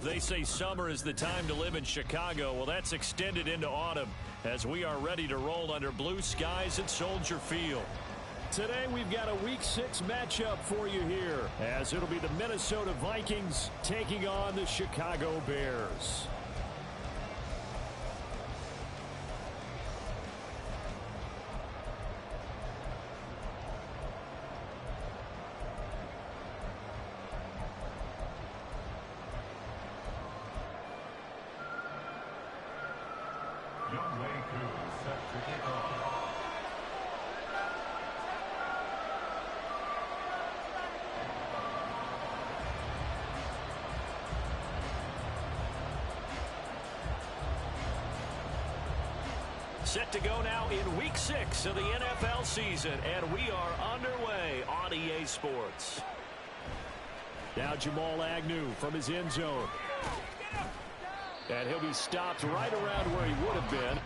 They say summer is the time to live in Chicago. Well, that's extended into autumn as we are ready to roll under blue skies at Soldier Field. Today we've got a Week 6 matchup for you here, as it'll be the Minnesota Vikings taking on the Chicago Bears. Set to go now in Week 6 of the NFL season, and we are underway on EA Sports. Now Jamal Agnew from his end zone. And he'll be stopped right around where he would have been.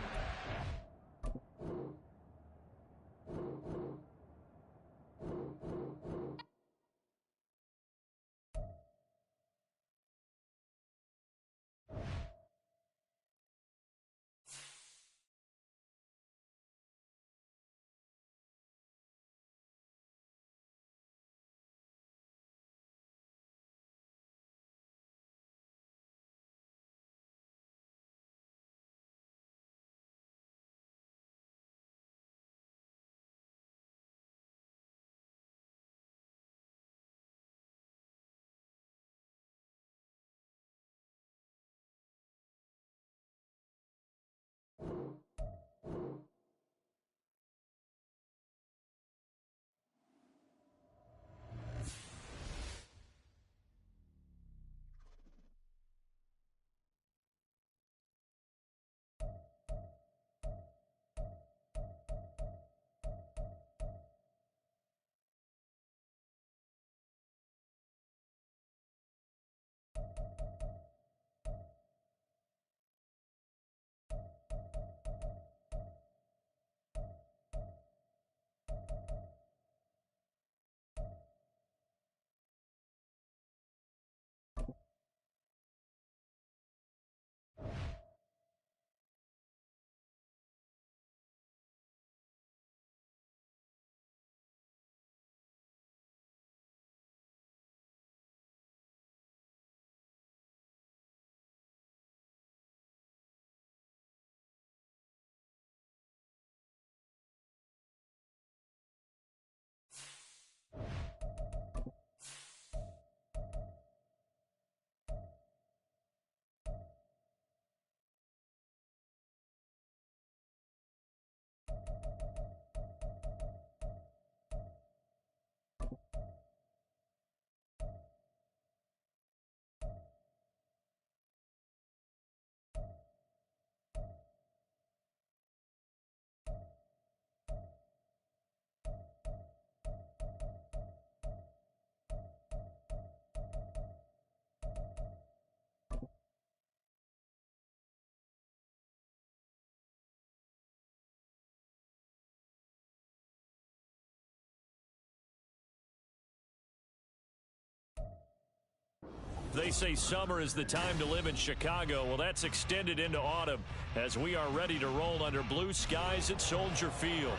They say summer is the time to live in Chicago. Well, that's extended into autumn as we are ready to roll under blue skies at Soldier Field.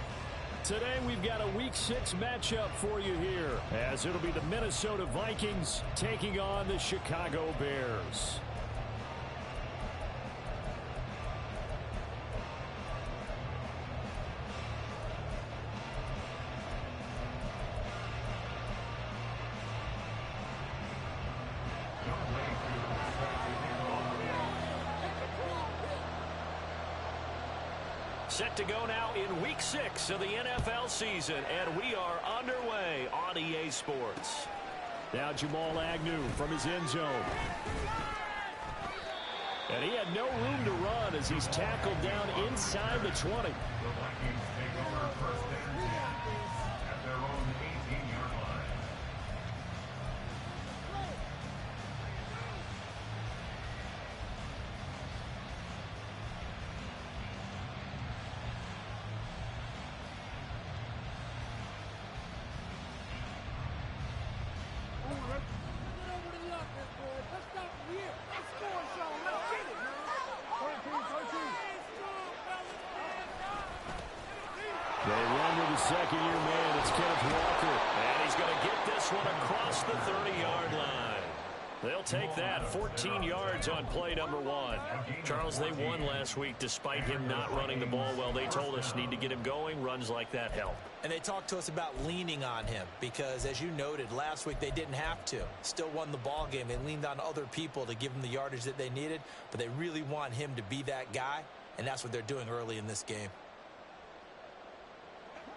Today we've got a Week 6 matchup for you here, as it'll be the Minnesota Vikings taking on the Chicago Bears. Set to go now in Week 6 of the NFL season, and we are underway on EA Sports. Now Jamal Agnew from his end zone. And he had no room to run as he's tackled down inside the 20. Let's go from here. They run with the second-year man. It's Kenneth Walker. And he's going to get this one across the 30-yard line. They'll take that. 14 yards on play number 1. Charles, they won last week despite him not running the ball well. They told us need to get him going. Runs like that help. And they talked to us about leaning on him because, as you noted, last week they didn't have to. Still won the ball game. They leaned on other people to give them the yardage that they needed, but they really want him to be that guy, and that's what they're doing early in this game.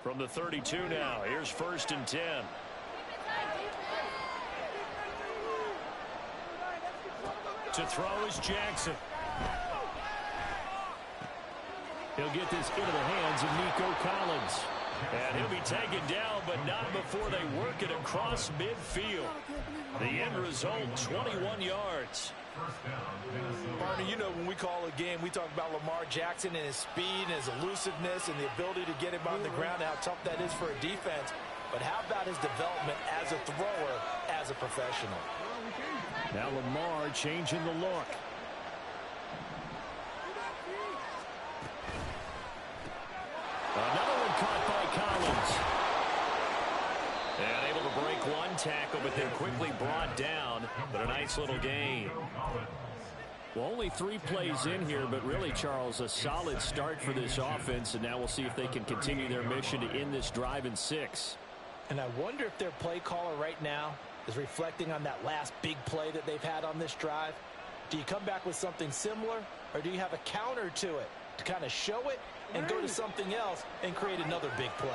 From the 32 now, here's 1st and 10. To throw is Jackson. He'll get this into the hands of Nico Collins. And he'll be taken down, but not before they work it across midfield. The end result, 21 yards. Partner, you know when we call a game, we talk about Lamar Jackson and his speed and his elusiveness and the ability to get him on the ground, how tough that is for a defense. But how about his development as a thrower, as a professional? Now Lamar changing the look. Another one caught by Collins. And able to break one tackle, but then quickly brought down. But a nice little gain. Well, only 3 plays in here, but really, Charles, a solid start for this offense. And now we'll see if they can continue their mission to end this drive in 6. And I wonder if their play caller right now is reflecting on that last big play that they've had on this drive. Do you come back with something similar, or do you have a counter to it to kind of show it and go to something else and create another big play?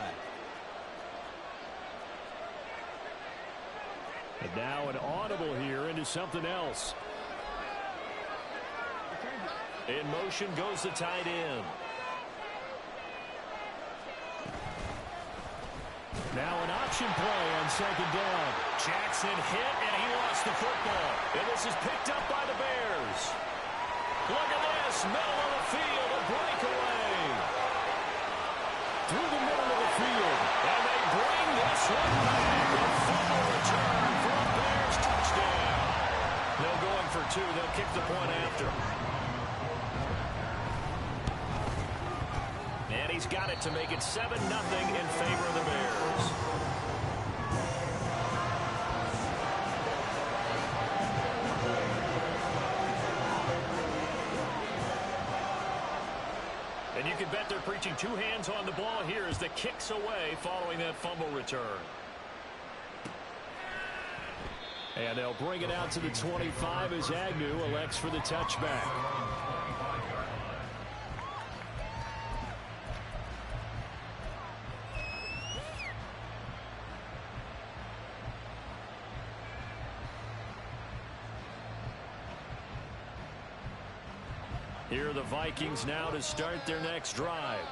And now an audible here into something else. In motion goes the tight end. Now an option play on 2nd down. Jackson hit, and he lost the football. And this is picked up by the Bears. Look at this, middle of the field, a breakaway. Through the middle of the field, and they bring this one back. A fumble return for a Bears touchdown. They'll go in for 2. They'll kick the point after. And he's got it to make it 7-0 in favor of the Bears. And you can bet they're preaching 2 hands on the ball here as the kick's away following that fumble return. And they'll bring it out to the 25 as Agnew elects for the touchback. Here are the Vikings now to start their next drive.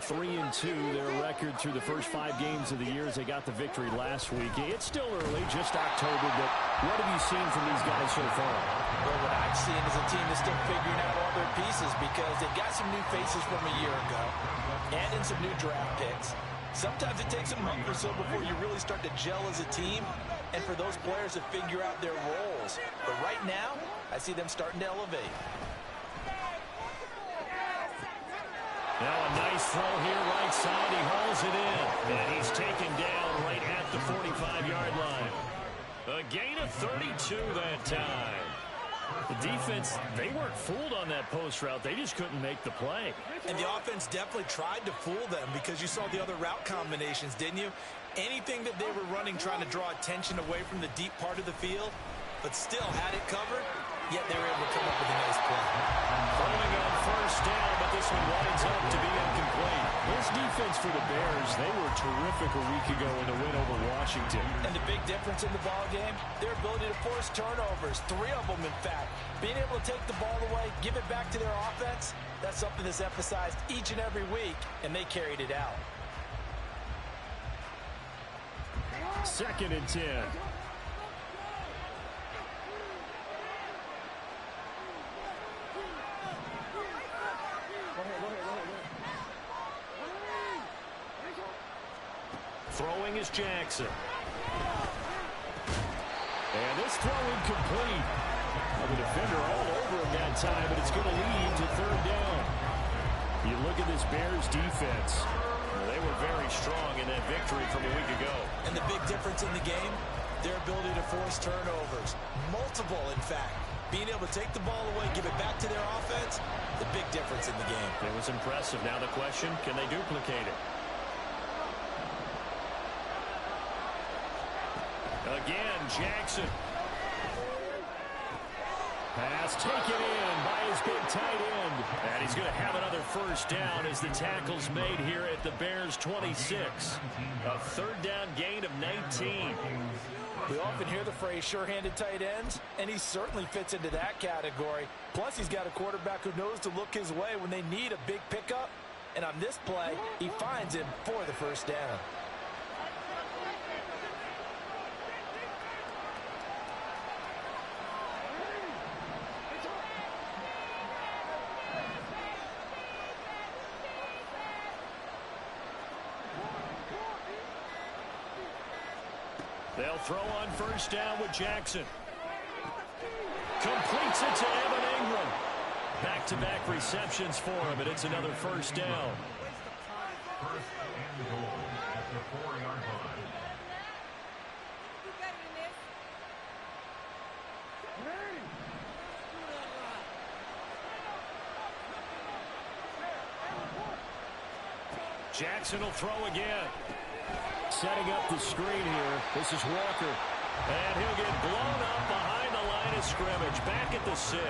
3-2, their record through the first 5 games of the year as they got the victory last week. It's still early, just October, but what have you seen from these guys so far? Well, what I've seen is a team that's still figuring out all their pieces because they've got some new faces from a year ago and in some new draft picks. Sometimes it takes a month or so before you really start to gel as a team and for those players to figure out their roles. But right now, I see them starting to elevate. Now a nice throw here right side. He hauls it in. And he's taken down right at the 45-yard line. A gain of 32 that time. The defense, they weren't fooled on that post route. They just couldn't make the play. And the offense definitely tried to fool them because you saw the other route combinations, didn't you? Anything that they were running trying to draw attention away from the deep part of the field, but still had it covered, yet they were able to come up with a nice play. Throwing on 1st down, but this one winds up to be incomplete. This defense for the Bears, they were terrific a week ago in the win over Washington. And the big difference in the ball game, their ability to force turnovers, 3 of them in fact. Being able to take the ball away, give it back to their offense, that's something that's emphasized each and every week, and they carried it out. 2nd and 10. Throwing is Jackson. And this throw incomplete. The defender all over him that time, but it's going to lead to 3rd down. You look at this Bears defense. Well, they were very strong in that victory from a week ago. And the big difference in the game, their ability to force turnovers. Multiple, in fact. Being able to take the ball away, give it back to their offense, the big difference in the game. It was impressive. Now the question, can they duplicate it? Again, Jackson. Pass taken in by his big tight end. And he's going to have another first down as the tackle's made here at the Bears' 26. A third down gain of 19. We often hear the phrase sure-handed tight ends, and he certainly fits into that category. Plus, he's got a quarterback who knows to look his way when they need a big pickup. And on this play, he finds him for the first down. They'll throw on first down with Jackson. Completes it to Evan Ingram. Back-to-back receptions for him, and it's another first down. First and goal at the 4-yard line. Jackson will throw again. Setting up the screen here. This is Walker. And he'll get blown up behind the line of scrimmage. Back at the 6.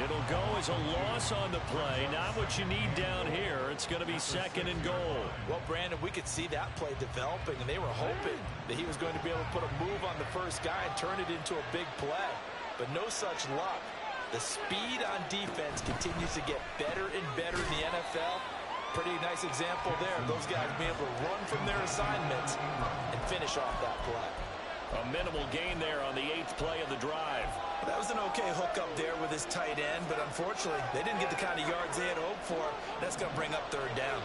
It'll go as a loss on the play. Not what you need down here. It's going to be second and goal. Well, Brandon, we could see that play developing, and they were hoping that he was going to be able to put a move on the first guy and turn it into a big play. But no such luck. The speed on defense continues to get better and better in the NFL. Pretty nice example there. Those guys being able to run from their assignments and finish off that play. A minimal gain there on the 8th play of the drive. That was an okay hookup there with his tight end, but unfortunately, they didn't get the kind of yards they had hoped for. That's going to bring up third down.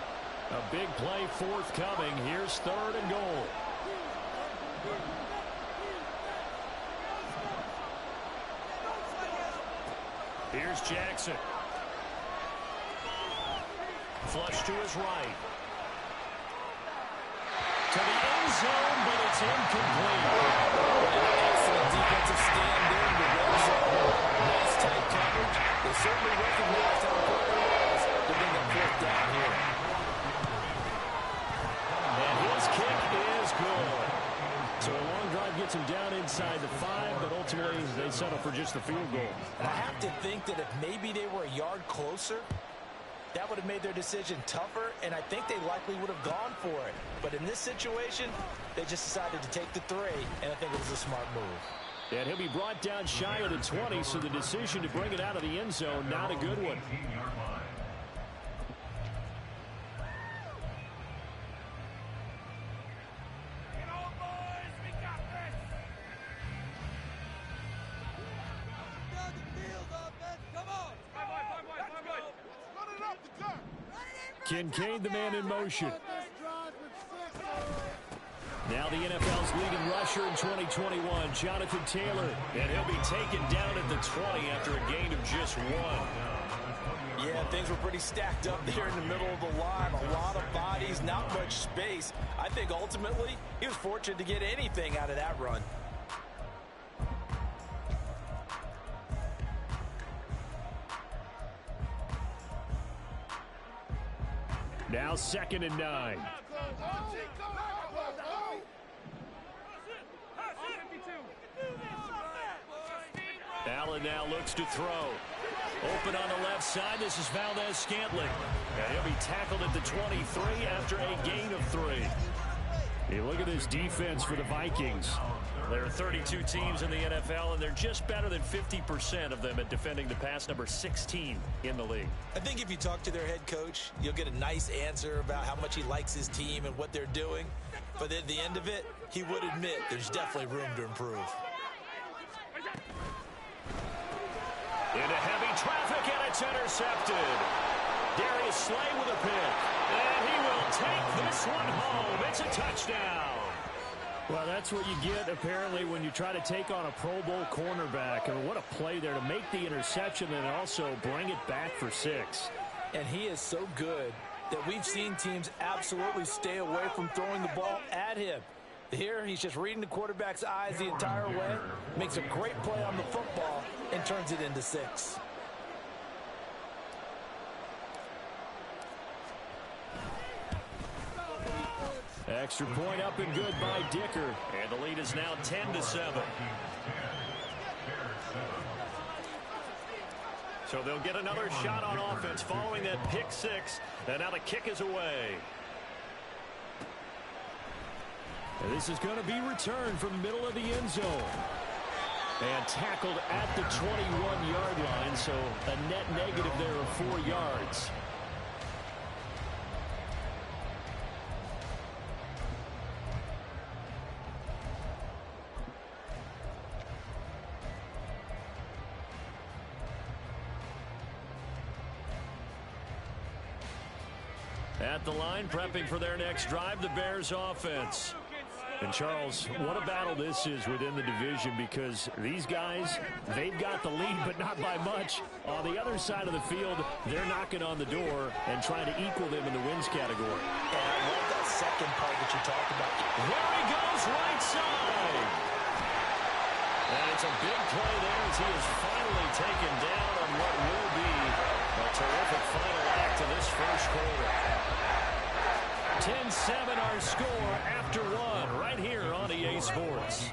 A big play forthcoming. Here's third and goal. Here's Jackson. Flush to his right. To the end zone, but it's incomplete. Excellent defensive stand there in the red zone. Nice tight coverage. They certainly recognized how important it was to bring that fourth down here. And his kick is good. So a long drive gets him down inside the 5, but ultimately they settle for just the field goal. And I have to think that if maybe they were a yard closer, that would have made their decision tougher, and I think they likely would have gone for it. But in this situation, they just decided to take the 3, and I think it was a smart move. And he'll be brought down shy of the 20, so the decision to bring it out of the end zone, not a good one. Kincaid, the man in motion. Now the NFL's leading rusher in 2021, Jonathan Taylor. And he'll be taken down at the 20 after a gain of just 1. Yeah, things were pretty stacked up there in the middle of the line. A lot of bodies, not much space. I think ultimately he was fortunate to get anything out of that run. Now 2nd and 9. Allen now looks to throw. Open on the left side. This is Valdez-Scantling. And he'll be tackled at the 23 after a gain of 3. Hey, look at this defense for the Vikings. There are 32 teams in the NFL, and they're just better than 50% of them at defending the pass, number 16 in the league. I think if you talk to their head coach, you'll get a nice answer about how much he likes his team and what they're doing. But at the end of it, he would admit there's definitely room to improve. Into heavy traffic, and it's intercepted. Darius Slay with a pick. And he will take this one home. It's a touchdown. Well, that's what you get, apparently, when you try to take on a Pro Bowl cornerback. And what a play there to make the interception and also bring it back for 6. And he is so good that we've seen teams absolutely stay away from throwing the ball at him. Here, he's just reading the quarterback's eyes the entire way, makes a great play on the football, and turns it into 6. Extra point up and good by Dicker. And the lead is now 10-7. So they'll get another shot on offense following that pick 6. And now the kick is away. And this is going to be returned from the middle of the end zone. And tackled at the 21-yard line, so a net negative there of 4 yards. At the line, prepping for their next drive, the Bears offense. And Charles, what a battle this is within the division, because these guys, they've got the lead, but not by much. On the other side of the field, they're knocking on the door and trying to equal them in the wins category. And I love that second part that you talked about. There he goes, right side. And it's a big play there as he is finally taken down on what will be a terrific final act of this first quarter. 10-7 our score after 1 right here on EA Sports.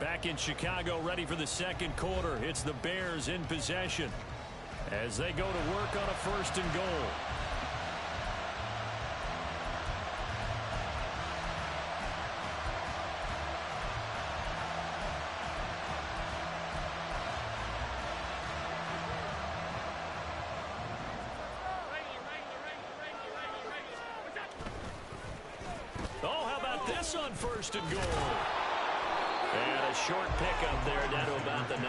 Back in Chicago, ready for the second quarter. It's the Bears in possession as they go to work on a 1st and goal. On 1st and goal. And a short pickup there down to about the 9.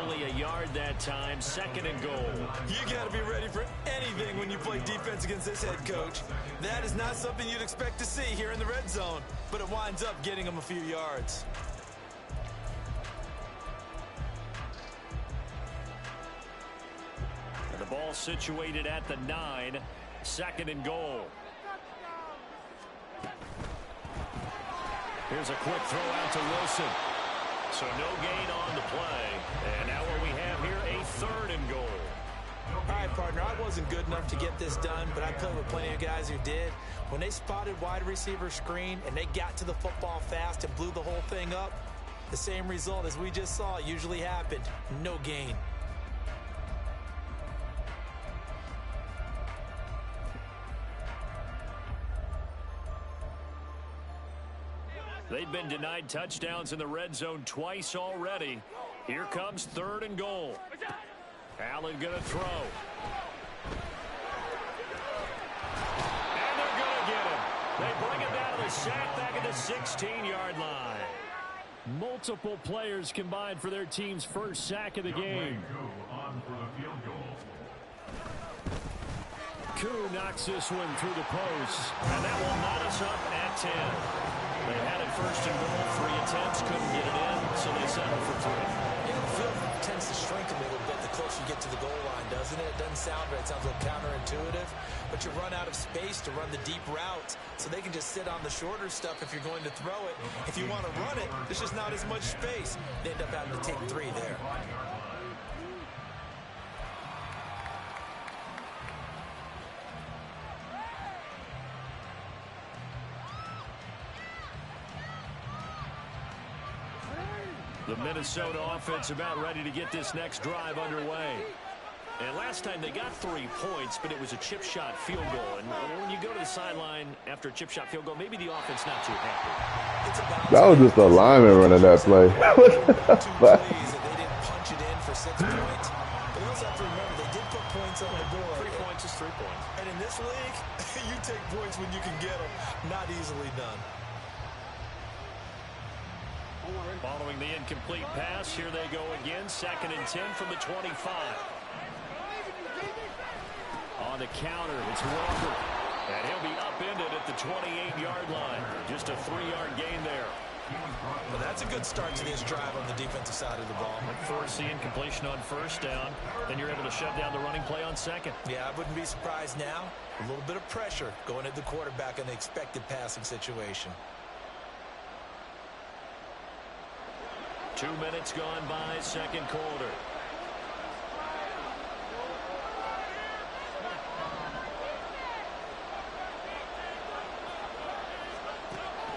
Only a yard that time, 2nd and goal. You got to be ready for anything when you play defense against this head coach. That is not something you'd expect to see here in the red zone, but it winds up getting them a few yards. And the ball situated at the 9, 2nd and goal. Here's a quick throw out to Wilson. So no gain on the play. And now what we have here, a 3rd and goal. All right, partner, I wasn't good enough to get this done, but I played with plenty of guys who did. When they spotted wide receiver screen and they got to the football fast and blew the whole thing up, the same result as we just saw usually happened. No gain. They've been denied touchdowns in the red zone twice already. Here comes 3rd and goal. Allen going to throw. And they're going to get him. They bring him down to the sack back at the 16-yard line. Multiple players combined for their team's first sack of the game. Koo knocks this one through the post. And that will knot us up at 10. They had it 1st and goal, 3 attempts, couldn't get it in, so they settled for 3. Yeah, the field tends to shrink a little bit the closer you get to the goal line, doesn't it? It doesn't sound right. It sounds a little counterintuitive, but you run out of space to run the deep routes, so they can just sit on the shorter stuff if you're going to throw it. If you want to run it, there's just not as much space. They end up having to take 3 there. The Minnesota offense about ready to get this next drive underway. And last time they got 3 points, but it was a chip shot field goal. And when you go to the sideline after a chip shot field goal, maybe the offense not too happy. That was just a lineman running that play. 2 plays that they didn't punch it in for 6 points. But you also have to remember, they did put points on the board. 3 points is 3 points. And in this league, you take points when you can get them. Not easily done. Following the incomplete pass, here they go again. 2nd and 10 from the 25. On the counter, it's Walker. And he'll be upended at the 28-yard line. Just a 3-yard gain there. Well, that's a good start to this drive on the defensive side of the ball. Forcing completion on first down, then you're able to shut down the running play on second. Yeah, I wouldn't be surprised now. A little bit of pressure going at the quarterback in the expected passing situation. 2 minutes gone by, second quarter.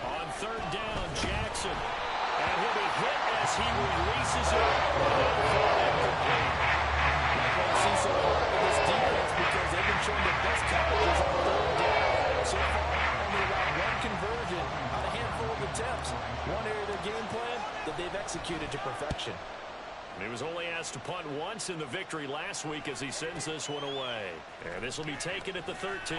On third down, Jackson. And he'll be hit as he releases it. Like I've seen so far with this defense because they've been showing their best coverages on third down. So far, only around one conversion on a handful of attempts. One area of their game plan that they've executed to perfection. He was only asked to punt once in the victory last week as he sends this one away. And this will be taken at the 13.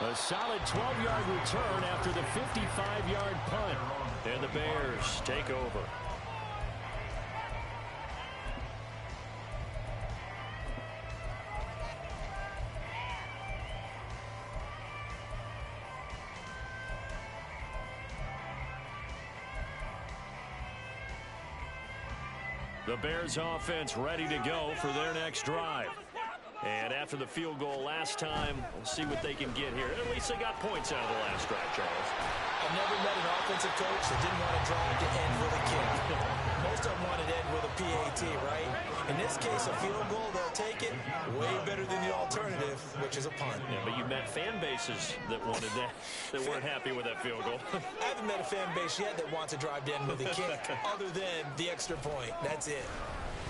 A solid 12-yard return after the 55-yard punt. And the Bears take over. The Bears offense ready to go for their next drive. And after the field goal last time, we'll see what they can get here. At least they got points out of the last drive, Charles. I've never met an offensive coach that didn't want to drive to end with a kick. Most of them wanted to end with a PAT, right? In this case, a field goal, they'll take it way better than the alternative, which is a punt. Yeah, but you met fan bases that wanted that, that weren't happy with that field goal. I haven't met a fan base yet that wants to drive to end with a kick, other than the extra point. That's it.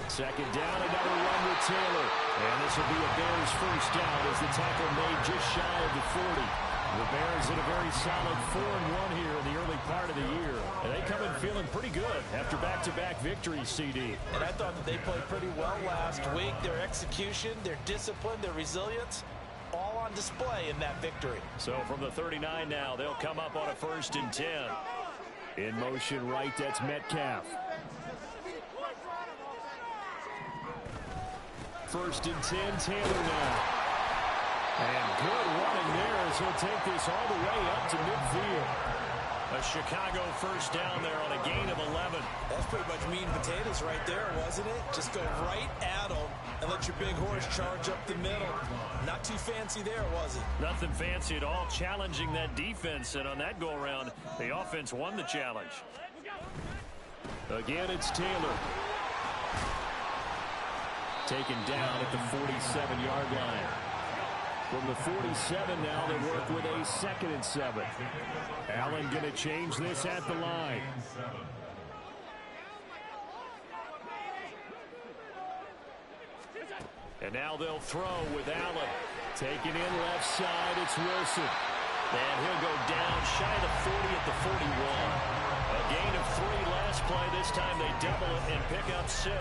Second down, another run with Taylor. And this will be a Bears first down as the tackle made just shy of the 40. The Bears in a very solid 4-1 here in the early part of the year. And they come in feeling pretty good after back-to-back victories, CD. And I thought that they played pretty well last week. Their execution, their discipline, their resilience, all on display in that victory. So from the 39 now, they'll come up on a 1st and 10. In motion right, that's Metcalf. 1st and 10, Taylor now. And good running there as he'll take this all the way up to midfield. A Chicago first down there on a gain of 11. That's pretty much meat and potatoes right there, wasn't it? Just go right at them and let your big horse charge up the middle. Not too fancy there, was it? Nothing fancy at all, challenging that defense. And on that go-around, the offense won the challenge. Again, it's Taylor. Taken down at the 47-yard line. From the 47 now, they work with a 2nd and 7. Allen going to change this at the line. And now they'll throw with Allen. Taking in left side, it's Wilson. And he'll go down shy of the 40 at the 41. A gain of 3 last play. This time they double it and pick up 6.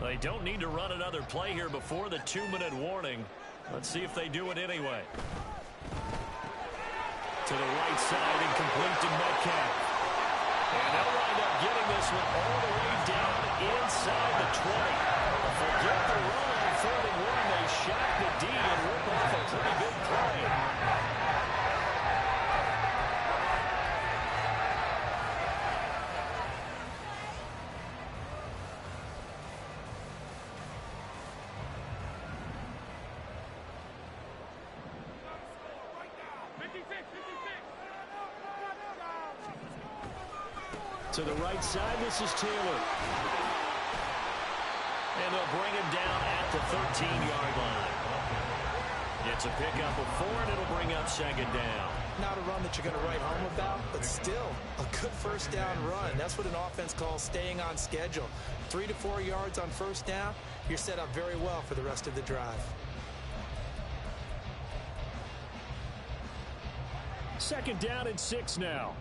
They don't need to run another play here before the 2-minute warning. Let's see if they do it anyway. To the right side and complete to Metcalf. And they'll wind up getting this one all the way down inside the 20. Forget the run on 3rd and 1. They shot the D and rip off a pretty big play. To the right side, this is Taylor. And they'll bring him down at the 13-yard line. It's a pickup of 4, and it'll bring up 2nd down. Not a run that you're going to write home about, but still a good first down run. That's what an offense calls staying on schedule. 3 to 4 yards on first down, you're set up very well for the rest of the drive. 2nd down and 6 now.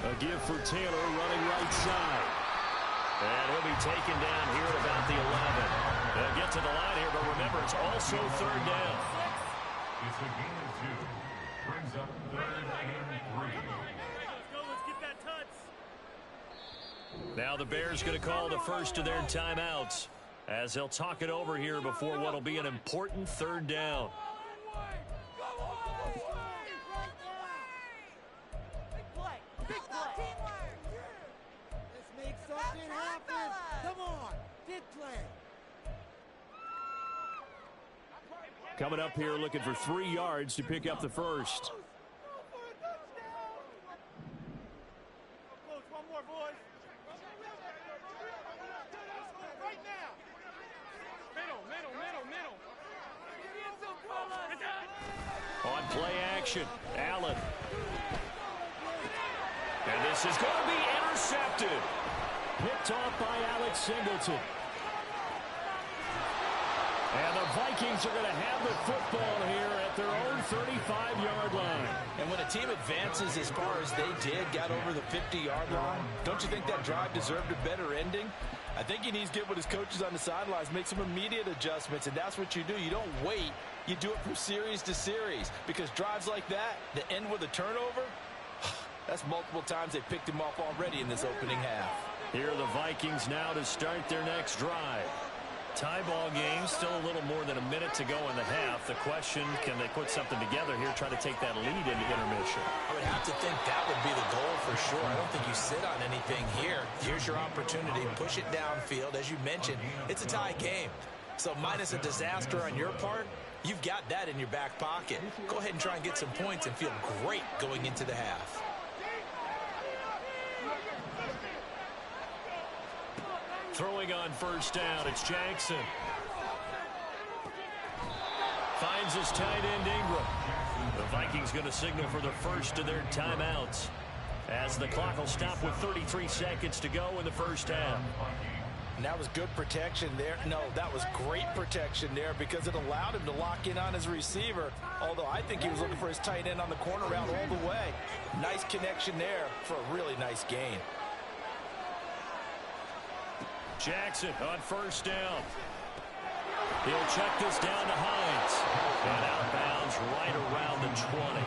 A give for Taylor running right side. And he'll be taken down here at about the 11. They'll get to the line here, but remember, it's also 3rd down. It's a gain of 2. Brings up 3rd and 3. Let's go, let's get that touch. Now the Bears going to call the first of their timeouts as they'll talk it over here before what will be an important third down. Coming up here looking for 3 yards to pick up the first. On play action, Allen. And this is going to be intercepted. Picked off by Alex Singleton. And the Vikings are going to have the football here at their own 35-yard line. And when a team advances as far as they did, got over the 50-yard line, don't you think that drive deserved a better ending? I think he needs to get with his coaches on the sidelines, make some immediate adjustments, and that's what you do. You don't wait. You do it from series to series, because drives like that end with a turnover, that's multiple times they picked him off already in this opening half. Here are the Vikings now to start their next drive. Tie ball game, still a little more than a minute to go in the half. The question, can they put something together here, try to take that lead into intermission? I would have to think that would be the goal for sure. I don't think you sit on anything here. Here's your opportunity. Push it downfield. As you mentioned, it's a tie game. So minus a disaster on your part, you've got that in your back pocket. Go ahead and try and get some points and feel great going into the half. Throwing on first down, it's Jackson. Finds his tight end Ingram. The Vikings going to signal for the first of their timeouts as the clock will stop with 33 seconds to go in the first half. And that was good protection there. No, that was great protection there because it allowed him to lock in on his receiver. Although I think he was looking for his tight end on the corner route all the way. Nice connection there for a really nice gain. Jackson on first down. He'll check this down to Hines. And outbounds right around the 20.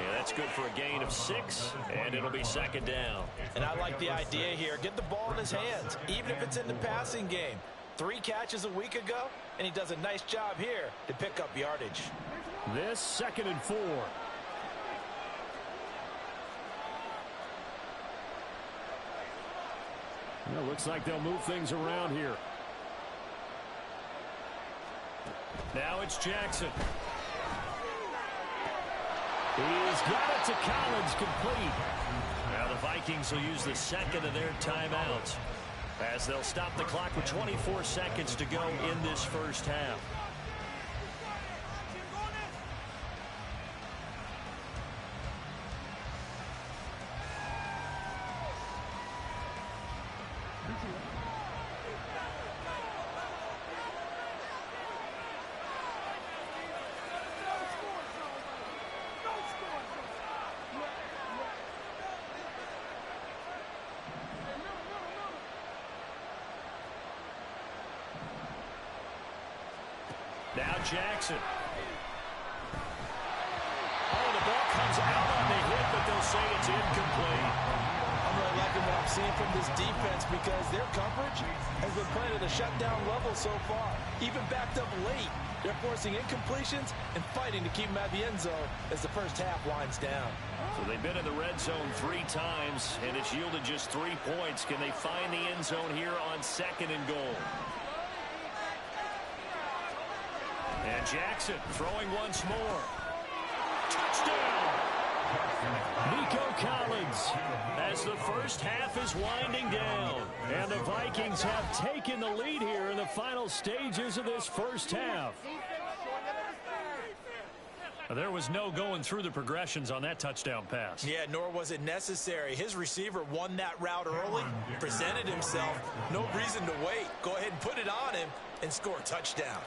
Yeah, that's good for a gain of 6, and it'll be second down. And I like the idea here. Get the ball in his hands, even if it's in the passing game. 3 catches a week ago, and he does a nice job here to pick up yardage. This 2nd and 4. Well, looks like they'll move things around here. Now it's Jackson. He's got it to Collins, complete. Now the Vikings will use the second of their timeouts as they'll stop the clock with 24 seconds to go in this first half. Now Jackson. Oh, the ball comes out on the hit, but they'll say it's incomplete. I'm really liking what I'm seeing from this defense because their coverage has been playing at a shutdown level so far. Even backed up late, they're forcing incompletions and fighting to keep them out of the end zone as the first half winds down. So they've been in the red zone 3 times, and it's yielded just 3 points. Can they find the end zone here on 2nd and goal? And Jackson throwing once more. Touchdown! Nico Collins as the first half is winding down. And the Vikings have taken the lead here in the final stages of this first half. There was no going through the progressions on that touchdown pass. Yeah, nor was it necessary. His receiver won that route early, presented himself. No reason to wait. Go ahead and put it on him and score a touchdown.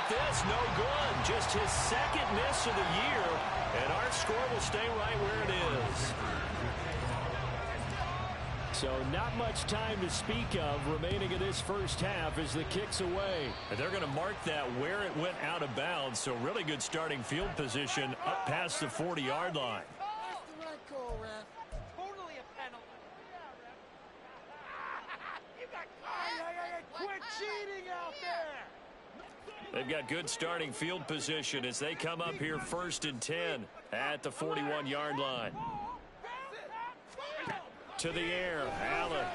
This no good. Just his 2nd miss of the year, and our score will stay right where it is. So not much time to speak of remaining in this first half as the kick's away. And they're going to mark that where it went out of bounds. So really good starting field position up past the 40-yard line. Totally a penalty. You got quit cheating out there. They've got good starting field position as they come up here 1st and 10 at the 41-yard line. To the air, Allen.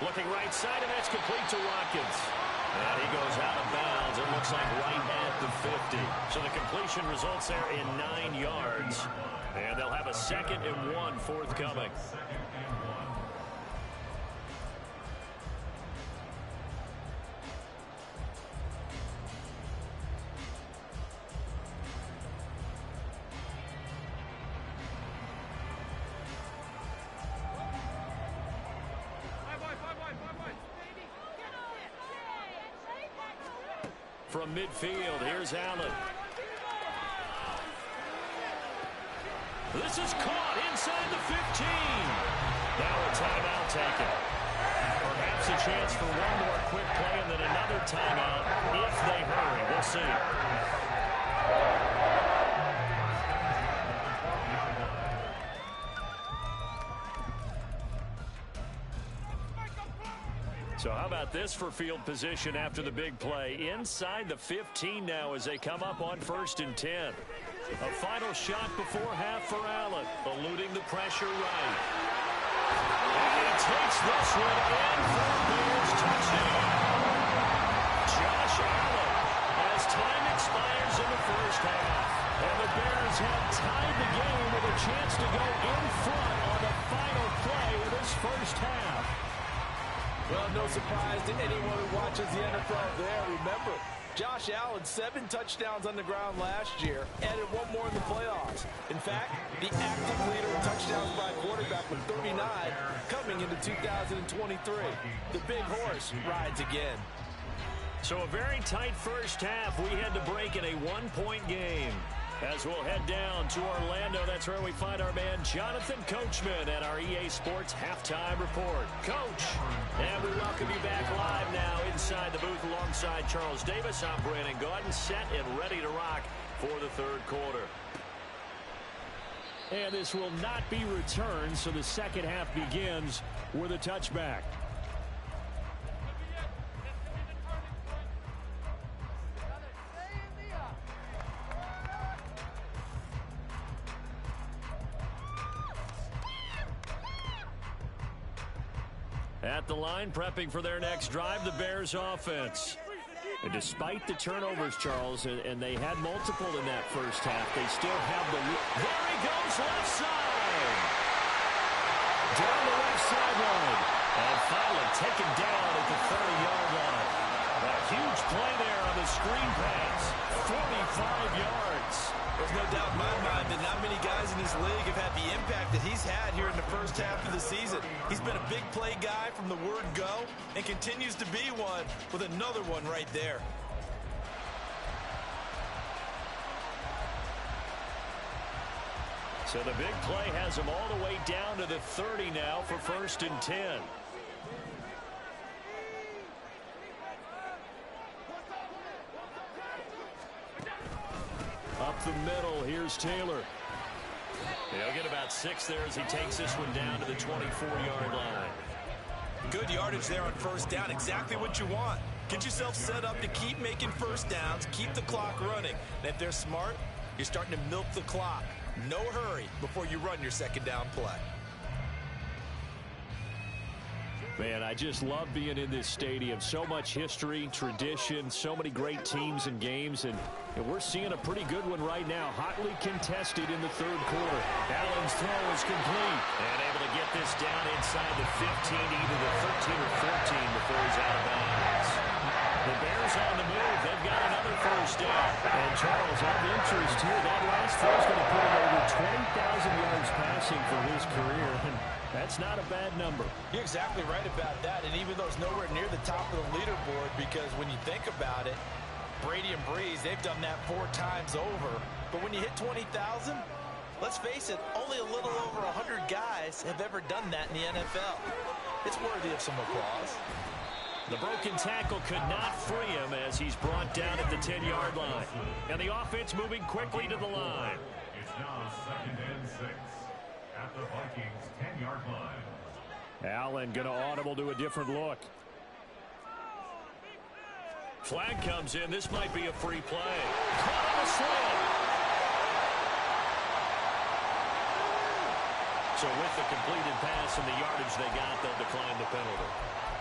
Looking right side, and that's complete to Watkins. And he goes out of bounds. It looks like right at the 50. So the completion results there in 9 yards. And they'll have a 2nd and 1 forthcoming. From midfield, here's Allen. This is caught inside the 15. Now a timeout taken. Perhaps a chance for one more quick play and then another timeout if they hurry. We'll see. So how about this for field position after the big play? Inside the 15 now as they come up on 1st and 10. A final shot before half for Allen, eluding the pressure right. And he takes this one in for a Bears touchdown. Josh Allen as time expires in the first half. And the Bears have tied the game with a chance to go in front on the final play of this first half. Well, no surprise to anyone who watches the NFL there. Remember, Josh Allen, 7 touchdowns on the ground last year, added 1 more in the playoffs. In fact, the active leader in touchdowns by a quarterback with 39 coming into 2023. The big horse rides again. So a very tight first half. We had to break in a 1-point game. As we'll head down to Orlando, that's where we find our man Jonathan Coachman at our EA Sports Halftime Report. Coach, and we welcome you back live now inside the booth alongside Charles Davis. I'm Brandon Gaudin, set and ready to rock for the 3rd quarter. And this will not be returned, so the second half begins with a touchback. At the line, prepping for their next drive, the Bears offense. And despite the turnovers, Charles, and they had multiple in that first half, they still have the lead. There he goes, left side. Down the left sideline. And finally taken down at the 30-yard line. A huge play there on the screen pass. 45 yards. There's no doubt in my mind that not many guys in this league have had the impact that he's had here in the first half of the season. He's been a big play guy from the word go and continues to be one with another one right there. So the big play has him all the way down to the 30 now for 1st and 10. Up the middle, here's Taylor. He'll get about 6 there as he takes this one down to the 24-yard line. Good yardage there on first down, exactly what you want. Get yourself set up to keep making first downs, keep the clock running. And if they're smart, you're starting to milk the clock. No hurry before you run your second down play. Man, I just love being in this stadium. So much history, tradition, so many great teams and games, and we're seeing a pretty good one right now. Hotly contested in the 3rd quarter. Allen's throw is complete. And able to get this down inside the 15, either the 13 or 14 before he's out of bounds. The Bears on the move. They've got another first down. And Charles, I have interest here. That last throw is going to put him over 20,000 yards passing for his career. And that's not a bad number. You're exactly right about that. And even though it's nowhere near the top of the leaderboard, because when you think about it, Brady and Breeze, they've done that 4 times over. But when you hit 20,000, let's face it, only a little over 100 guys guys have ever done that in the NFL. It's worthy of some applause. The broken tackle could not free him as he's brought down at the 10-yard line. And the offense moving quickly to the line. It's now 2nd and 6 at the Vikings 10-yard line. Allen going to audible to a different look. Flag comes in. This might be a free play. Caught on a slant. So with the completed pass and the yardage they got, they'll decline the penalty.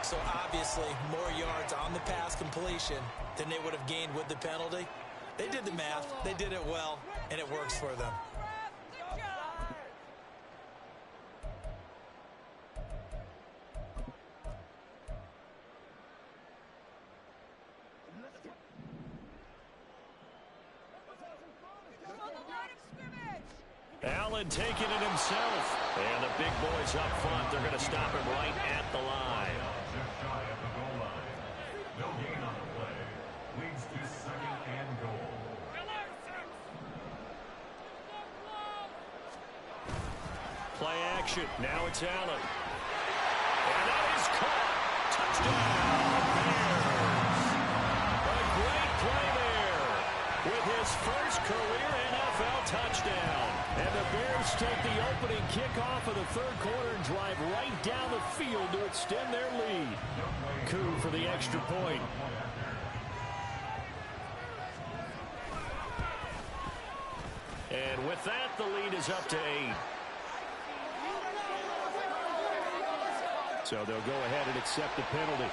So obviously, more yards on the pass completion than they would have gained with the penalty. They did the math. They did it well, and it works for them. Allen taking it himself. And the big boys up front, they're going to stop him right at the line. Just shy of the goal line. No gain on the play. Leads to 2nd and goal. Play action. Now it's Allen. And that is caught. Touchdown, Bears. A great play there with his first career NFL touchdown. And the Bears take the opening kickoff of the third quarter and drive right down the field to extend their lead. Coup for the extra point. And with that, the lead is up to 8. So they'll go ahead and accept the penalty.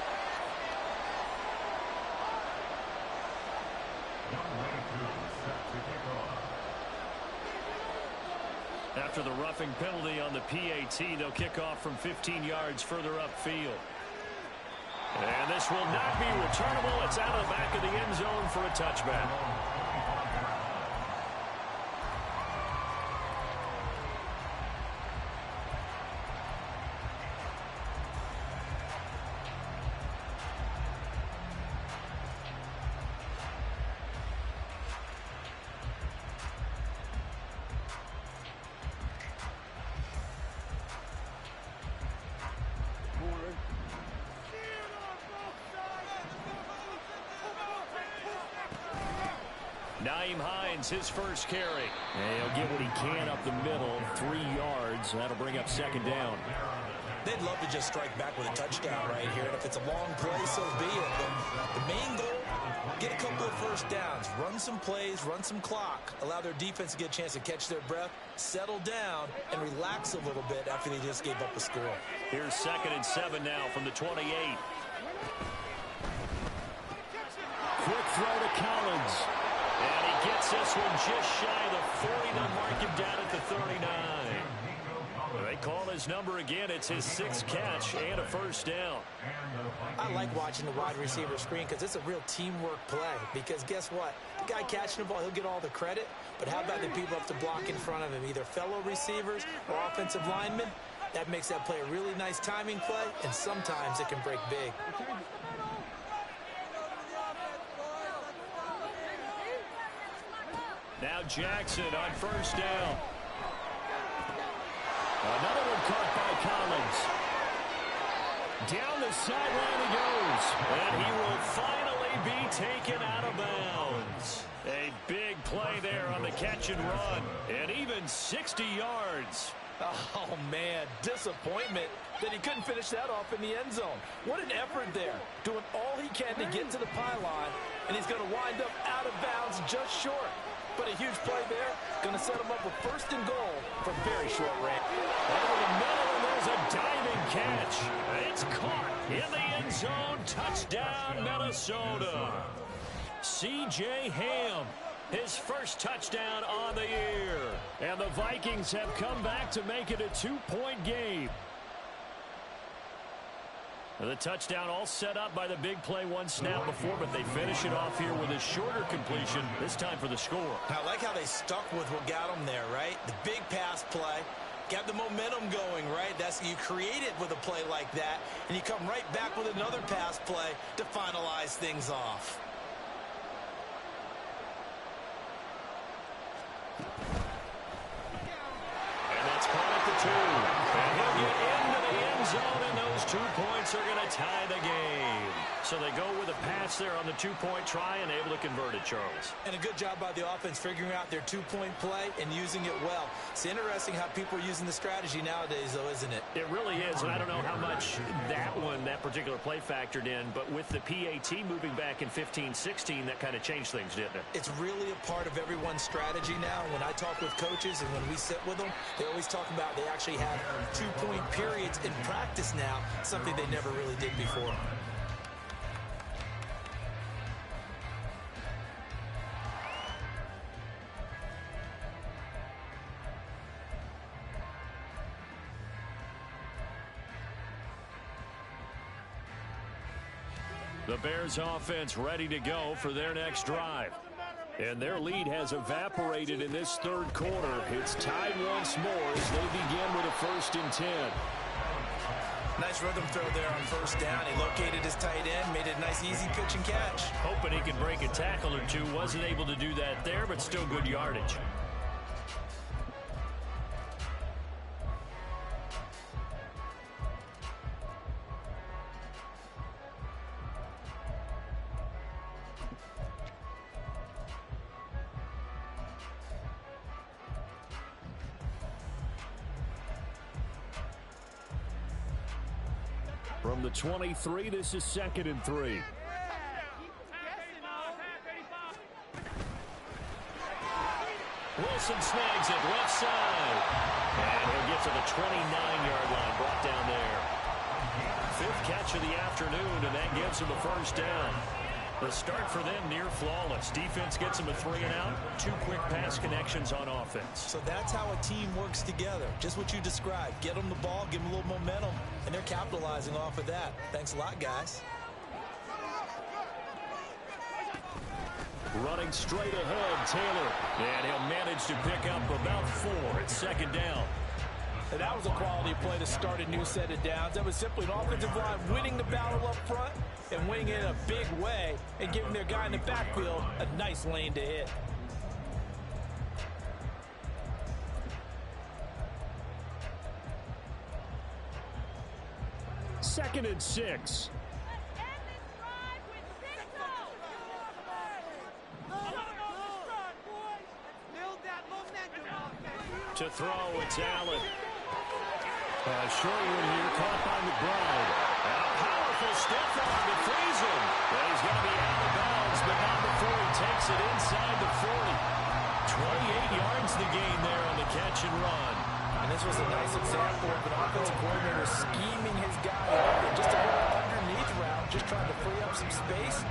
After the roughing penalty on the PAT, they'll kick off from 15 yards further upfield. And this will not be returnable. It's out of the back of the end zone for a touchback. Nyheim Hines, his first carry. And he'll get what he can up the middle, 3 yards. That'll bring up 2nd down. They'd love to just strike back with a touchdown right here. And if it's a long play, so be it. But the main goal, get a couple of first downs. Run some plays, run some clock. Allow their defense to get a chance to catch their breath, settle down, and relax a little bit after they just gave up a score. Here's 2nd and 7 now from the 28. Quick throw to Collins. And he gets this one just shy of the 40. They'll mark him down at the 39. They call his number again. It's his 6th catch and a first down. I like watching the wide receiver screen because it's a real teamwork play. Because guess what? The guy catching the ball, he'll get all the credit. But how about the people up to block in front of him, either fellow receivers or offensive linemen? That makes that play a really nice timing play, and sometimes it can break big. Now Jackson on first down. Another one caught by Collins. Down the sideline he goes. And he will finally be taken out of bounds. A big play there on the catch and run. And even 60 yards. Oh, man, disappointment that he couldn't finish that off in the end zone. What an effort there, doing all he can to get to the pylon, and he's going to wind up out of bounds just short. But a huge play there, going to set him up with 1st and goal from very short range. Over the middle, and there's a diving catch. It's caught in the end zone. Touchdown, Minnesota. C.J. Ham. His first touchdown on the year. And the Vikings have come back to make it a 2-point game. The touchdown all set up by the big play one snap before, but they finish it off here with a shorter completion, this time for the score. I like how they stuck with what got them there, right? The big pass play, got the momentum going, right? That's you create it with a play like that, and you come right back with another pass play to finalize things off. And that's caught at the 2. And 2 points are going to tie the game. So they go with a pass there on the 2-point try and able to convert it, Charles. And a good job by the offense figuring out their 2-point play and using it well. It's interesting how people are using the strategy nowadays, though, isn't it? It really is, and I don't know how much that particular play factored in, but with the PAT moving back in 15-16, that kind of changed things, didn't it? It's really a part of everyone's strategy now. When I talk with coaches and when we sit with them, they always talk about they actually have 2-point periods in practice now, something they never really did before. The Bears offense ready to go for their next drive. And their lead has evaporated in this third quarter. It's tied once more as they begin with a 1st and 10. Nice rhythm throw there on 1st down. He located his tight end, made it a nice easy pitch and catch. Hoping he could break a tackle or two. Wasn't able to do that there, but still good yardage. From the 23, this is 2nd and 3. Wilson snags it left side. And he'll get to the 29-yard line, brought down there. 5th catch of the afternoon, and that gives him a 1st down. The start for them near flawless. Defense gets them a 3-and-out. 2 quick pass connections on offense. So that's how a team works together. Just what you described. Get them the ball, give them a little momentum, and they're capitalizing off of that. Thanks a lot, guys. Running straight ahead, Taylor. And he'll manage to pick up about 4 at 2nd down. And that was a quality play to start a new set of downs. That was simply an offensive line winning the battle up front and winning it in a big way and giving their guy in the backfield a nice lane to hit. Second and 6. To throw, it's Allen. Short one here, caught by McBride. A powerful step on to freeze him. Well, he's going to be out of bounds, but not before he takes it inside the 40. 28 yards the gain there on the catch and run. And this was a nice example of an offensive coordinator scheming his guy open. Just a little underneath route, just trying to free up some space,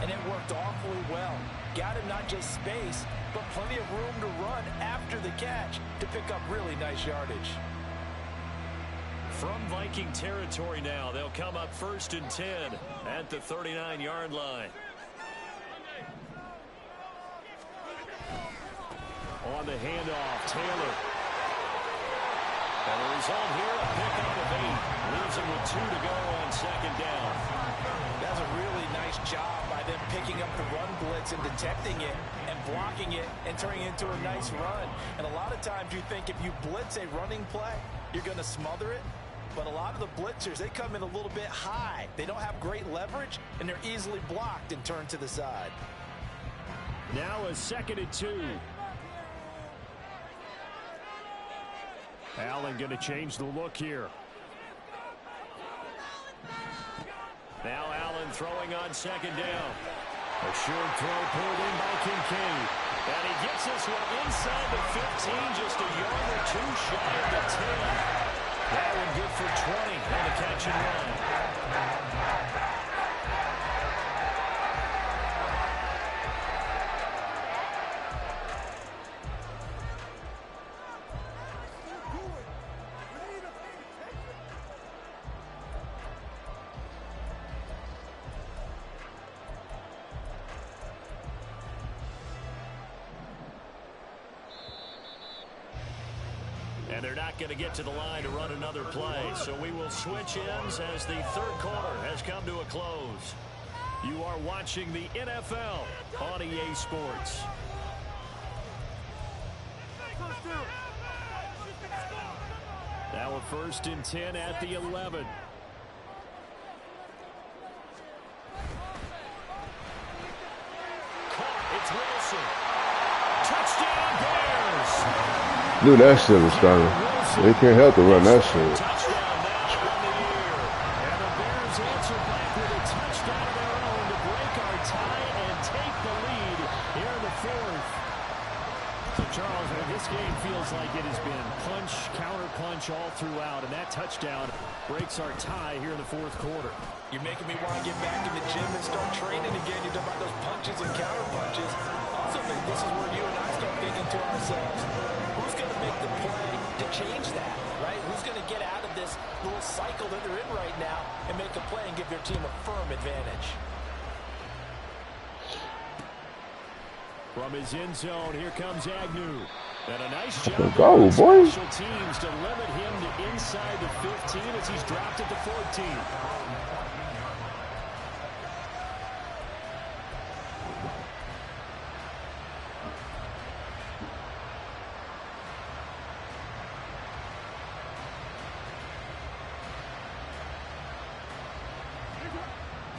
and it worked awfully well. Got him not just space, but plenty of room to run after the catch to pick up really nice yardage. From Viking territory now, they'll come up 1st and 10 at the 39-yard line. On the handoff, Taylor. And the result here, a pickup of 8. Leaves him with 2 to go on 2nd down. That's a really nice job by them picking up the run blitz and detecting it and blocking it and turning it into a nice run. And a lot of times you think if you blitz a running play, you're going to smother it. But a lot of the blitzers, they come in a little bit high. They don't have great leverage, and they're easily blocked and turned to the side. Now a 2nd and 2. Allen going to change the look here. Now Allen throwing on 2nd down. A short throw pulled in by Kincaid. And he gets this one inside the 15, just a yard or 2 shy of the 10. That one good for 20 on the catch and run. And they're not going to get to the line to run another play. So we will switch ends as the third quarter has come to a close. You are watching the NFL on EA Sports. Now a 1st and 10 at the 11. It's Wilson. Touchdown, Bears. Knew that shit was coming. They can't help to run that shit. Touchdown now on the year. And the Bears answer back with a touchdown of their own to break our tie and take the lead here in the fourth. So, Charles, this game feels like it has been punch, counter-punch all throughout, and that touchdown breaks our tie here in the fourth quarter. You're making me want to get back in the gym and start training again. You're talking about those punches and counter-punches. Also, this is where you and I start thinking to ourselves, who's going to make the play to change that, right? Who's going to get out of this little cycle that they're in right now and make a play and give their team a firm advantage? From his end zone, here comes Agnew. And a nice job Go, by boy. special teams to limit him to inside the 15 as he's dropped at the 14.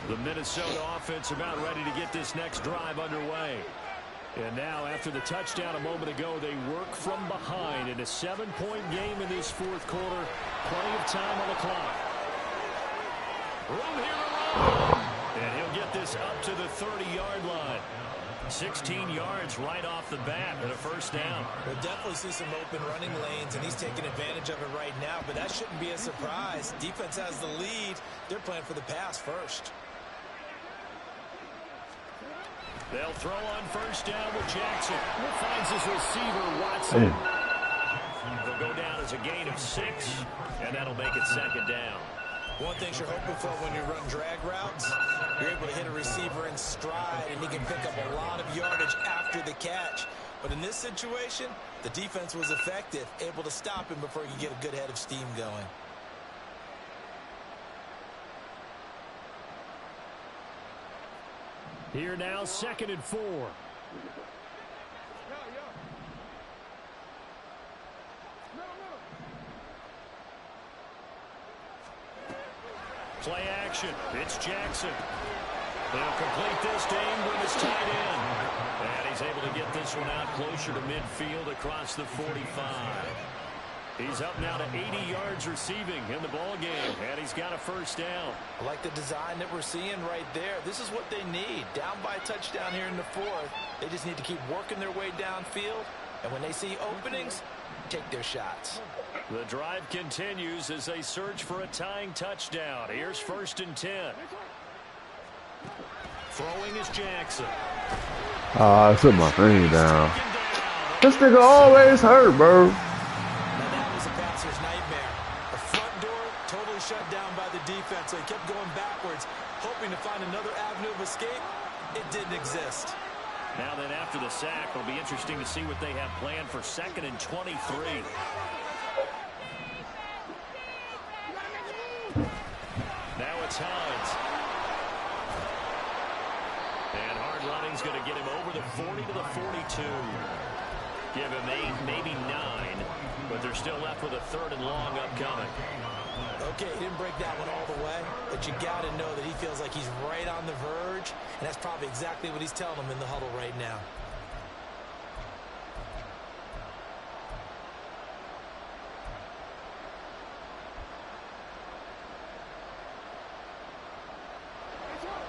The Minnesota offense about ready to get this next drive underway. And now, after the touchdown a moment ago, they work from behind in a 7-point game in this fourth quarter. Plenty of time on the clock. Room here to run. And he'll get this up to the 30-yard line. 16 yards right off the bat and a first down. We'll definitely see some open running lanes, and he's taking advantage of it right now, but that shouldn't be a surprise. Defense has the lead. They're playing for the pass first. They'll throw on first down with Jackson. Finds his receiver, Watson. They'll go down as a gain of 6, and that'll make it second down. One thing you're hoping for when you run drag routes, you're able to hit a receiver in stride, and he can pick up a lot of yardage after the catch. But in this situation, the defense was effective, able to stop him before he could get a good head of steam going. Here now, 2nd and 4. Play action. It's Jackson. They'll complete this to Ingram as tight end. And he's able to get this one out closer to midfield across the 45. He's up now to 80 yards receiving in the ball game, and he's got a first down. I like the design that we're seeing right there. This is what they need. Down by a touchdown here in the fourth. They just need to keep working their way downfield, and when they see openings, take their shots. The drive continues as they search for a tying touchdown. Here's 1st and 10. Throwing is Jackson. I took my thing down. This nigga always hurt, bro. Shut down by the defense, so he kept going backwards, hoping to find another avenue of escape. It didn't exist. Now then, after the sack, it'll be interesting to see what they have planned for 2nd and 23. Now it's Hines. And hard running's going to get him over the 40 to the 42. Give him 8, maybe 9, but they're still left with a 3rd and long upcoming. Okay, he didn't break that one all the way, but you got to know that he feels like he's right on the verge, and that's probably exactly what he's telling them in the huddle right now.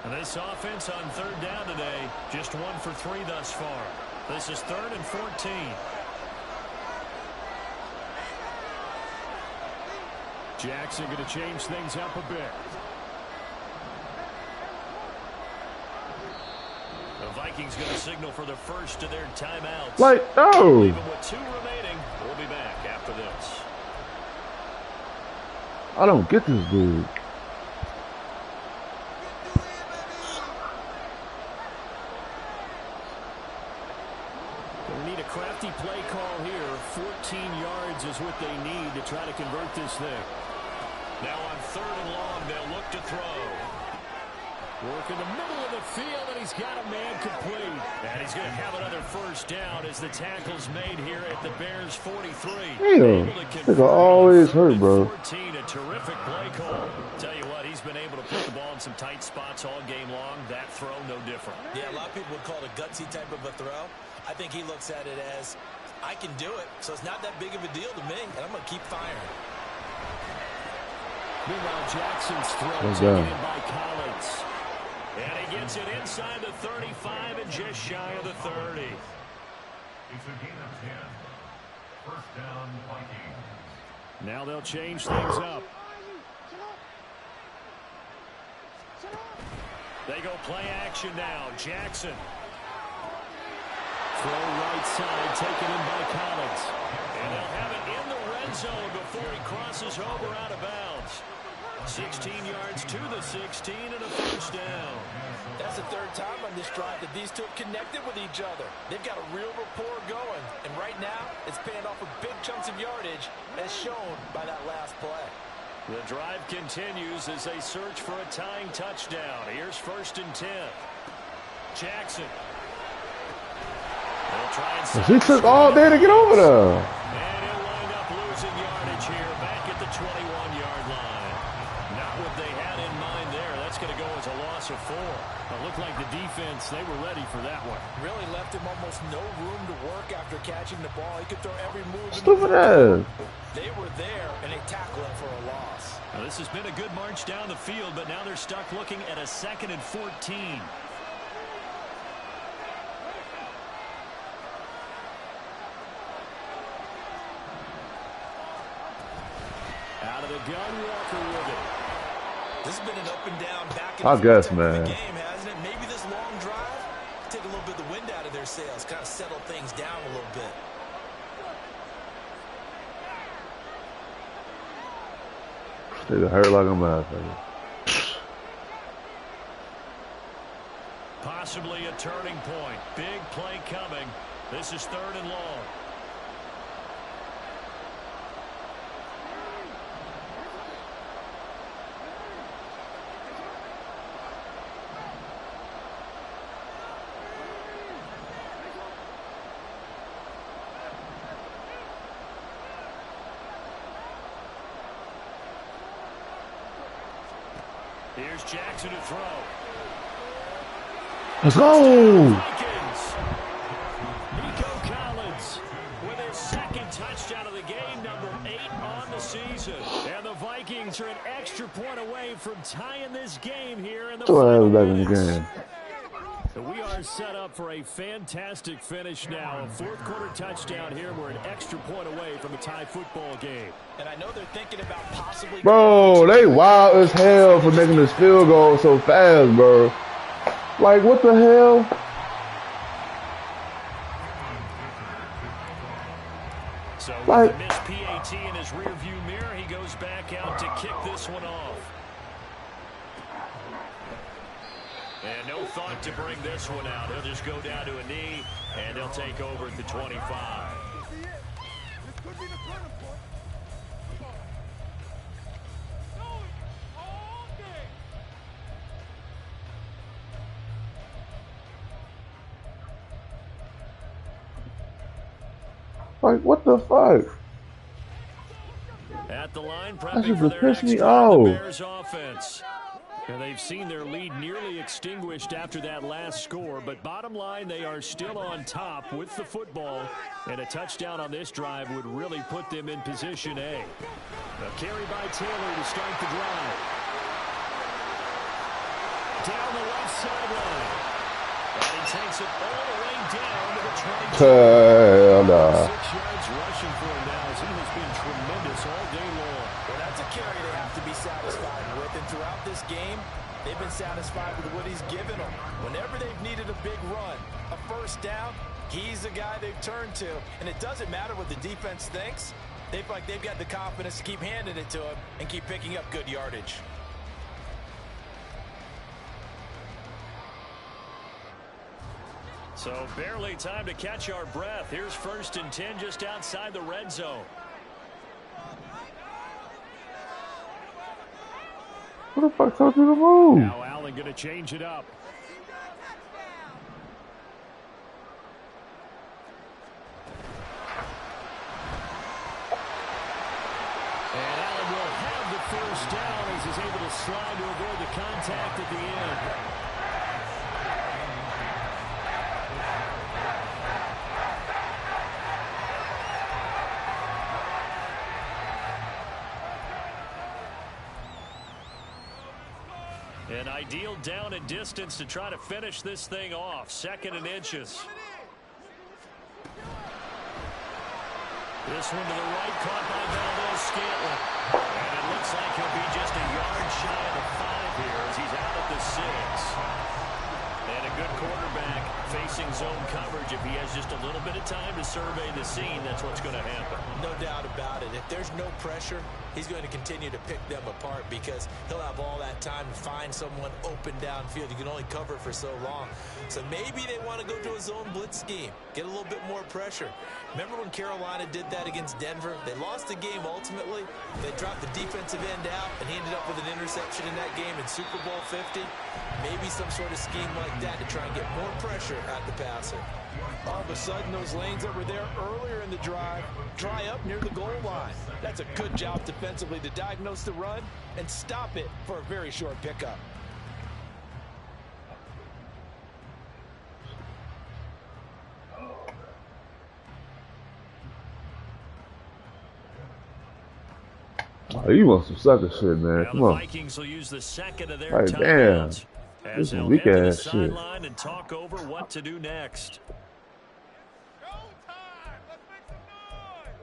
And this offense on 3rd down today, just 1 for 3 thus far. This is 3rd and 14. Jackson going to change things up a bit. The Vikings going to signal for the first of their timeouts. Like, oh. Even with 2 remaining, we'll be back after this. I don't get this dude. They need a crafty play call here. 14 yards is what they need to try to convert this thing. Now on 3rd and long, they'll look to throw. Work in the middle of the field, and he's got a man complete. And he's going to have another first down as the tackle's made here at the Bears' 43. Damn, nigga always hurt, bro. 14, a terrific play call. Tell you what, he's been able to put the ball in found some tight spots all game long. That throw, no different. Yeah, a lot of people would call it a gutsy type of a throw. I think he looks at it as, I can do it, so it's not that big of a deal to me, and I'm going to keep firing. Meanwhile, Jackson's throw taken in by Collins. And he gets it inside the 35 and just shy of the 30. It's a gain of 10. First down, Vikings. Now they'll change things up. They go play action now. Jackson. Throw right side, taken in by Collins. And they'll have it in the red zone before he crosses over out of bounds. 16 yards to the 16 and a first down. That's the third time on this drive that these two have connected with each other. They've got a real rapport going. And right now, it's paying off with big chunks of yardage, as shown by that last play. The drive continues as they search for a tying touchdown. Here's 1st and 10. Jackson. They'll try and He took all day to get over there. And he'll wind up losing yardage here back at the 21-yard line. Not what they had in mind there. That's going to go as a loss of 4. It looked like the defense, they were ready for that one. Really left him almost no room to work after catching the ball. He could throw every move. Stupid ass. They were there, and they tackled him for a loss. Now, this has been a good march down the field, but now they're stuck looking at a 2nd and 14. Out of the gun, Walker with it. This has been an up and down, back and I forth guess, type of a man. game, hasn't it? Maybe this long drive take a little bit of the wind out of their sails, kind of settle things down a little bit. Nigga hurt like a motherfucker. Possibly a turning point. Big play coming. This is 3rd and long. Here's Jackson to throw. Let's go. Vikings. Nico Collins with his 2nd touchdown of the game, number 8 on the season. And the Vikings are an extra point away from tying this game here in the final Back in the minutes. game. We are set up for a fantastic finish now. A 4th quarter touchdown here. We're an extra point away from a tie football game. And I know they're thinking about possibly... Bro, they wild as hell for making this field goal so fast, bro. Like, what the hell? So Like- with the missed PAT in his rearview mirror, he goes back out to kick this one off. And no thought to bring this one out. He'll just go down to a knee, and he'll take over at the 25. Like, what the fuck? At the line, That prepping should for just their piss next me drive, the off. Bears offense. And they've seen their lead nearly extinguished after that last score. But bottom line, they are still on top with the football. And a touchdown on this drive would really put them in position A. A carry by Taylor to start the drive. Down the left sideline. And he takes it all the way down to the 22. Hell nah. 6 yards rushing for him now as he has been tremendous all day long. Well, that's a carry they have to be satisfied with. And throughout this game, they've been satisfied with what he's given them. Whenever they've needed a big run, a first down, he's the guy they've turned to. And it doesn't matter what the defense thinks. They feel like they've got the confidence to keep handing it to him and keep picking up good yardage. So barely time to catch our breath. Here's 1st and 10 just outside the red zone. What the fuck told you to move? Now Allen going to change it up. And Allen will have the first down as is able to slide to avoid the contact at the end. An ideal down and distance to try to finish this thing off. 2nd and inches. This one to the right, caught by Valdes-Scantling. And it looks like he'll be just a yard shy of the 5 here as he's out at the 6. And a good quarterback facing zone coverage. If he has just a little bit of time to survey the scene, that's what's going to happen. No doubt about it. If there's no pressure, he's going to continue to pick them apart because he'll have all that time to find someone open downfield. You can only cover for so long. So maybe they want to go to a zone blitz scheme, get a little bit more pressure. Remember when Carolina did that against Denver? They lost the game ultimately. They dropped the defensive end out, and he ended up with an interception in that game in Super Bowl 50. Maybe some sort of scheme like that to try and get more pressure at the passer. All of a sudden, those lanes that were there earlier in the drive dry up near the goal line. That's a good job defensively to diagnose the run and stop it for a very short pickup. Oh, you want some sucker shit, man. Now Come the on. Vikings will use the 2nd of their Like, damn. timeouts This as is they'll weak head to the ass shit. sideline and talk over what to do next. Showtime! Let's make some noise!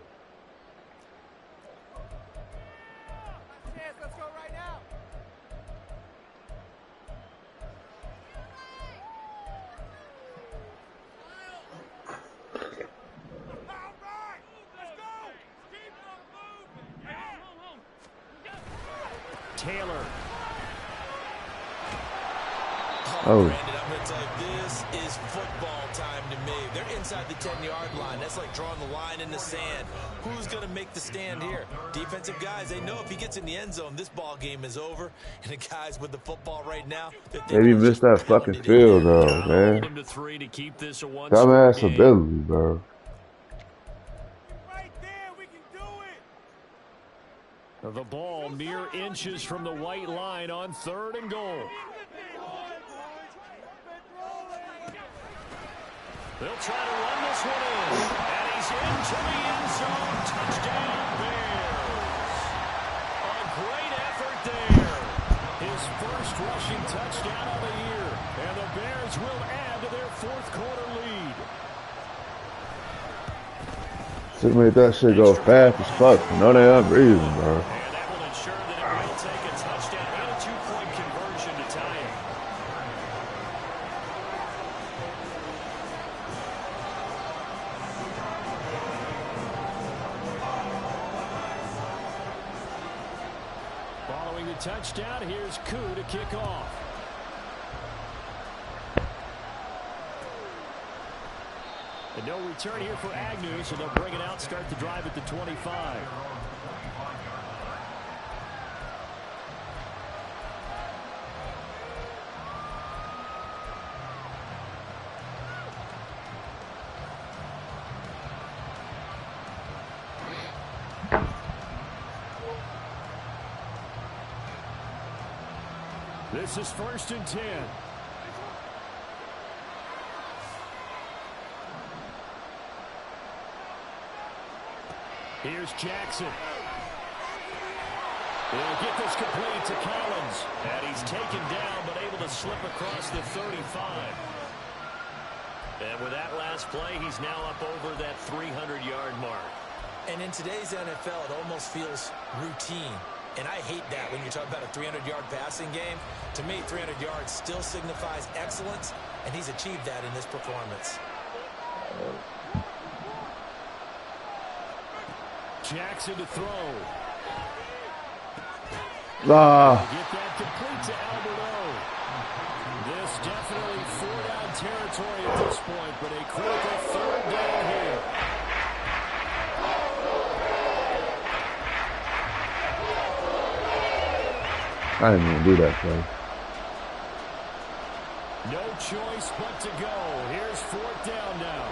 Yes, let's go right now. All right, let's go! Keep on moving! Yeah. Taylor. Oh. Brandon, I'm going to tell you, this is football time to me. They're inside the 10-yard line. That's like drawing the line in the sand. Who's going to make the stand here? Defensive guys, they know if he gets in the end zone, this ball game is over. And the guys with the football right now, Maybe missed that fucking field though, Hold man. him to 3 to keep this a Dumbass one-score game. ability, bro. Right there, we can do it! The ball mere inches from the white line on 3rd and goal. They'll try to run this one in. And he's into the end zone. Touchdown, Bears. A great effort there. His first rushing touchdown of the year. And the Bears will add to their 4th quarter lead. Should make that shit go fast as fuck for no damn reason, bro. And that will ensure that it will take a touchdown and a 2-point conversion to tie it. Following the touchdown, here's Koo to kick off. And no return here for Agnew, so they'll bring it out, start the drive at the 25. This is 1st and 10. Here's Jackson. He'll get this complete to Collins. And he's taken down, but able to slip across the 35. And with that last play, he's now up over that 300-yard mark. And in today's NFL, it almost feels routine. And I hate that when you're talking about a 300-yard passing game. To me, 300 yards still signifies excellence, and he's achieved that in this performance. Jackson to throw. Ah. Get that complete to Alberto. This definitely 4-down territory at this point, but a critical 3rd down here. I didn't even do that play. No choice but to go. Here's 4th down now.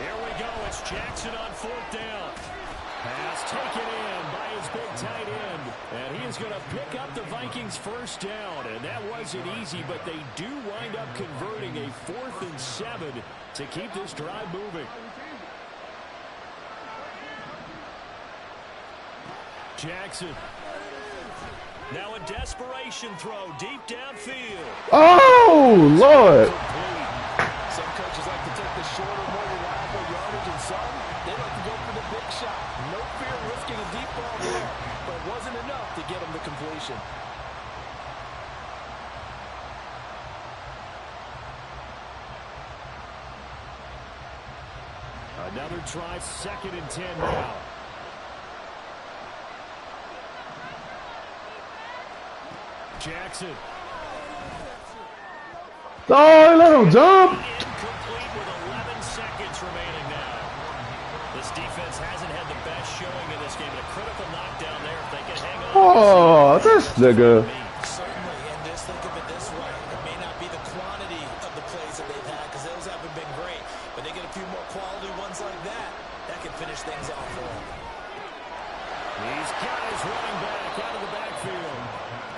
Here we go. It's Jackson on 4th down. Pass taken in by his big tight end. And he is going to pick up the Vikings first down. And that wasn't easy, but they do wind up converting a 4th and 7 to keep this drive moving. Jackson. Now a desperation throw deep downfield. Oh, Lord. Some coaches like to take the shorter, more reliable yardage, and some, they like to go for the big shot. No fear risking a deep ball there, but it wasn't enough to get him the completion. Another try, 2nd and 10 now. Jackson. Oh, let him jump. Incomplete with 11 seconds remaining now. This defense hasn't had the best showing in this game. A critical knockdown there if they can hang on. Oh, this nigga. Certainly, and just think of it this way. It may not be the quantity of the plays that they've had because those haven't been great, but they get a few more quality ones like that. That can finish things off for them. He's got his running back out of the backfield.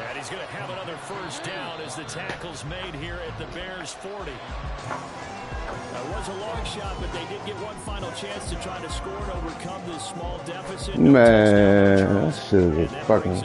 And he's going to have another first down as the tackle's made here at the Bears 40. That was a long shot, but they did get one final chance to try to score and overcome this small deficit. Man, that shit is fucking...